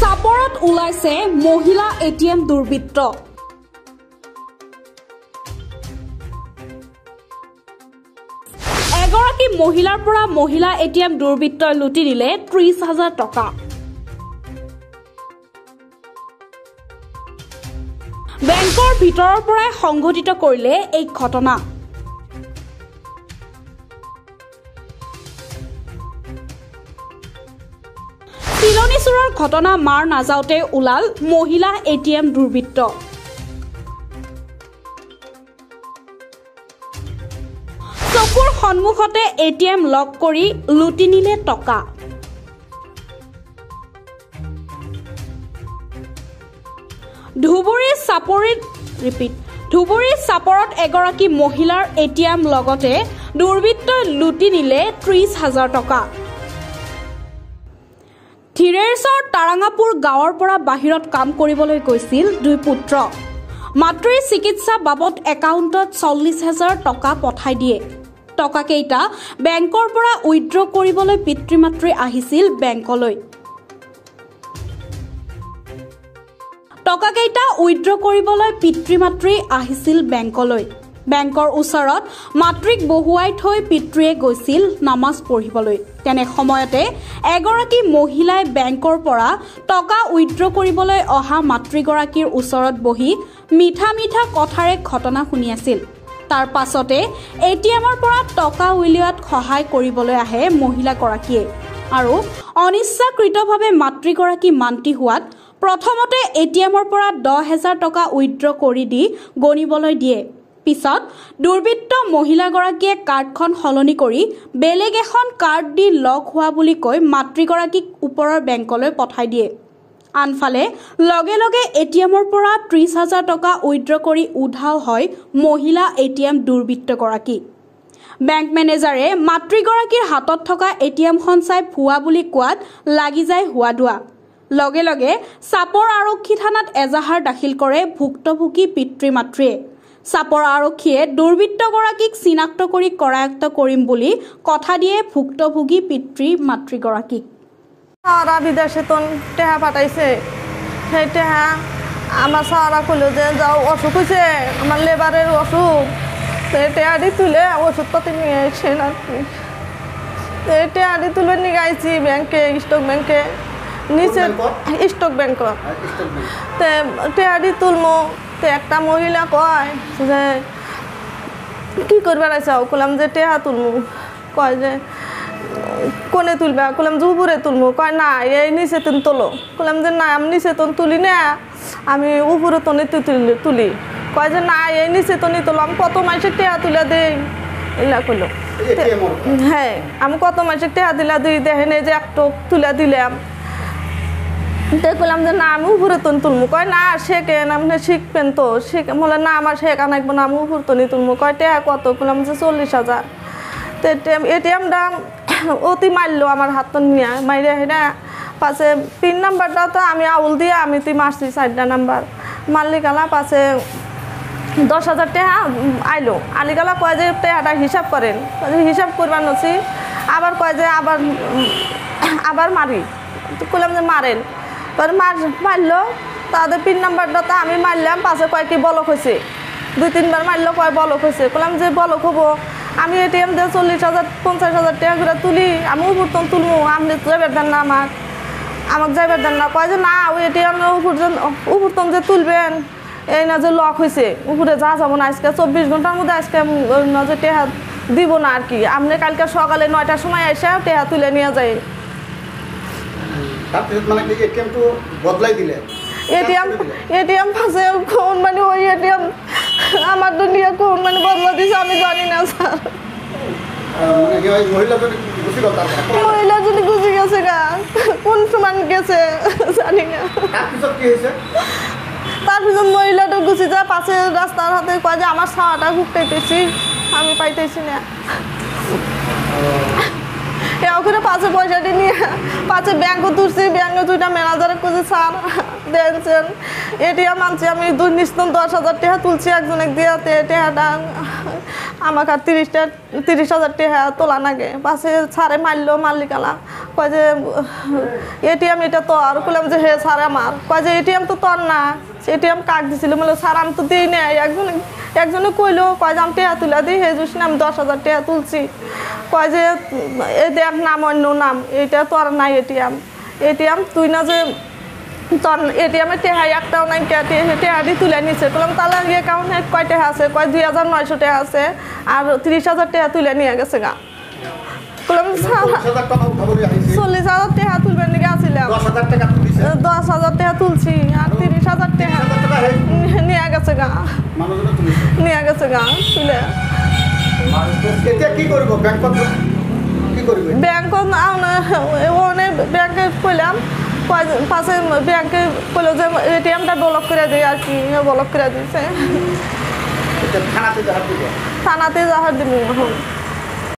চাপৰত ওলাইছে মহিলা এটিএম দুৰ্বৃত্ত। এগৰাকী মহিলাৰ পৰা মহিলা এটিএম দুৰ্বৃত্তই লুটি নিলে 30,000 টকা। বেংকৰ ভিতৰৰ পৰাই সংঘটিত কৰিলে এই ঘটনা। তিলনী চোৰৰ ঘটনা মাৰ নাযাওঁতে ওলাল মহিলা এটিএম দুৰ্বৃত্ত। চকুৰ সন্মুখতে এটিএম লক কৰি লুটি নিলে টকা। ধুবুৰীৰ চাপৰত এগৰাকী মহিলাৰ এটিএম লগতে দুৰ্বৃত্তই লুটি নিলে 30,000 টকা। ধীৰেশ্বৰ তাৰাঙাপুৰ গাঁৱৰ পৰা বাহিৰত কাম কৰিবলৈ গৈছিল দুই পুত্ৰ। মাতৃৰ চিকিৎসা বাবদ একাউণ্টত 40,000 টকা পঠাই দিয়ে। টকাকেইটা বেংকৰ পৰা উইথড্ৰ কৰিবলৈ পিতৃ মাতৃ আহিছিল বেংকলৈ। বেংকৰ ওচৰত মাতৃক বহুৱাই থৈ পিতৃয়ে গৈছিল নামাজ পঢ়িবলৈ। তেনে সময়তে এগৰাকী মহিলাই বেংকৰ পৰা টকা উইথড্ৰ কৰিবলৈ অহা মাতৃগৰাকীৰ ওচৰত বহি মিঠা মিঠা কথাৰে ঘটনা শুনি আছিল। তাৰ পাছতে এটিএমৰ পৰা টকা উলিওৱাত সহায় কৰিবলৈ আহে মহিলাগৰাকীয়ে আৰু অনিচ্ছাকৃতভাৱে মাতৃগৰাকী মান্তি হোৱাত প্ৰথমতে এটিএমৰ পৰা 10,000 টকা উইথড্ৰ কৰি দি গণিবলৈ দিয়ে। পিছত দুৰ্বৃত্ত মহিলাগৰাকীয়ে কাৰ্ডখন সলনি কৰি বেলেগ এখন কাৰ্ড দি লক হোৱা বুলি কৈ মাতৃগৰাকীক ওপৰৰ বেংকলৈ পঠাই দিয়ে। আনফালে লগে লগে এটিএমৰ পৰা 30,000 টকা উইথড্ৰ কৰি উধাও হয় মহিলা এটিএম দুৰ্বৃত্তগৰাকী। বেংক মেনেজাৰে মাতৃগৰাকীৰ হাতত থকা এটিএমখন চাই ভুৱা বুলি কোৱাত লাগি যায় হোৱা-দোৱা। লগে লগে চাপৰ আৰক্ষী থানাত এজাহাৰ দাখিল কৰে ভুক্তভোগী পিতৃ মাতৃয়ে। চাপৰ আৰক্ষীয়ে দুৰ্বৃত্তগৰাকীক চিনাক্ত কৰি কৰায়ত্ব কৰিম বুলি কথা দিয়ে ভুক্তভোগী পিতৃ মাতৃগৰাকীক। সারা বিদেশে তো টেহা পাঠাইছে, সেই টেহা আমার সারা কইল যে যাও অসুখ হয়েছে, আমার লেবারের অসুখ, সেই টেহাটি তুলে ওষুধপাতি নিয়ে এসেছেন আর কি। এই টেহাটি তুলে নিয়ে গাইছি ব্যাংকে, স্টক ব্যাংকে নিচে, স্টক ব্যাংক। টেহাটি তুলমো তো একটা মহিলা কয় যে কি করবার আইসাও, কইলাম যে টেহা তুলমু। কয় যে কোনে তুলবা, কইলাম যে উপরে তুলমু। কয় না এই নিচে তুমি তোলো। কইলাম যে না আমি নিচে তো তুলি না, আমি উপরে তো তুলি। কয় যে না এই নিচে তো তোলো, আমি কত মাসে টেহা তুলে দিই এলা কইল। হ্যাঁ আমি কত মাসে টেহা দিলা দিই, দেখেন এই যে একটু তুলে দিলাম। কইলাম যে না আমি উপরে তো তুলমু। কয় না শেখেন, আপনি শিখবেন তো। বলে না আমার শেখা নাকবো না, আমি উপর তো তুলমু। কয় টেহা কত? কইলাম যে 40,000। তো এটিএমটা অতি মারলো আমার হাত নিয়ে, মাইরে হেরা পাশে পিন নাম্বারটা তো আমি আউল দিয়ে আমি তুই মারছি 4টা নাম্বার মাল্লিকালা পাশে 10,000 টাকা আইলো। আলিগালা কয় যে টাকাটা হিসাব করেন, হিসাব করবার নছি। আবার কয় যে আবার মারি। কইলাম যে মারেন, মারলো। তাদের পিন নাম্বারটা তো আমি মারলাম, পাশে কয় কি বলক হয়েছে, 2-3 বার মারলো, কয় বলক হয়েছে। কইলাম যে বলক হবো, আমি এটিএম দিয়ে 40,000 50,000 টাকা করে তুলি, আমি উপরতন তুলমু, আপনি যাইবার দেন না আমাকে যাইবার দেন না। কয় যে না ওই এটিএম উপরতন যে তুলবেন এই না যে লক হয়েছে, উপরে যা যাবো না, আজকে 24 ঘন্টার মধ্যে আজকে না যে টেহা দিব না আর কি। আপনি কালকে সকালে 9টার সময় এসে টেহা তুলে নিয়ে যাই। এটিএম পাশে কোন মানে ওই এটিএম আমার তো নিয়ে কোন মানে বদলা দিছে আমি জানি না স্যার। মহিলা যদি গুছি গেছে গা, কোন সমান গেছে জানি না। তারপিছত মহিলাটা গুছি যায় পাশে রাস্তার হাতে কয় যে আমার ছাওয়াটা ঘুরতেছি, আমি পাইতেছি না। ওখানে পাশে পয়সাটি নিয়ে পাশে ব্যাংকও তুলছি, ব্যাংকে 2টা ম্যানেজারে খুঁজে স্যার দেনছেন এটিএম আনছি আমি 10,000 টাকা তুলছি একজনে দিয়ে টেহাটা আমাকে আর 30,000 টাকা তোলা নাগে পাশে সারে মারলো মালিকালা কয় যে এটিএম এটা তো আর বললাম যে হে স্যার আমার কয় যে এটিএম তো তোর না এটিএম কাক দিছিল বলে স্যার আমি তো দিই নাই একজনে কইলো কয় যে আমি টাকা তুলে দিই হে জুস আমি 10,000 টাকা তুলছি কয় যে এই দেখ নাম অন্য নাম এটা তোর নাই এটিএম তুই না যে তোর এটিএমের টাকা একটাও নাই টাকা দিয়ে তুলে নিচ্ছে বললাম তাহলে অ্যাকাউন্টে কয় টাকা আছে কয় 2,900 টাকা আছে আর 30,000 টাকা তুলে নিয়ে গেছে গা বললাম 40,000 টাকা তুলবেন নাকি আসছিলাম 10,000 টাকা তুলছি আর 30,000 টাকা নিয়ে গেছে গা তুলে ব্যাংকে কইলাম পাশে ব্যাংকে কইলো যে এটিএমটা ব্লক করে দিই আর কি ব্লক করে দিয়েছে থানাতে যাহার দিব এখন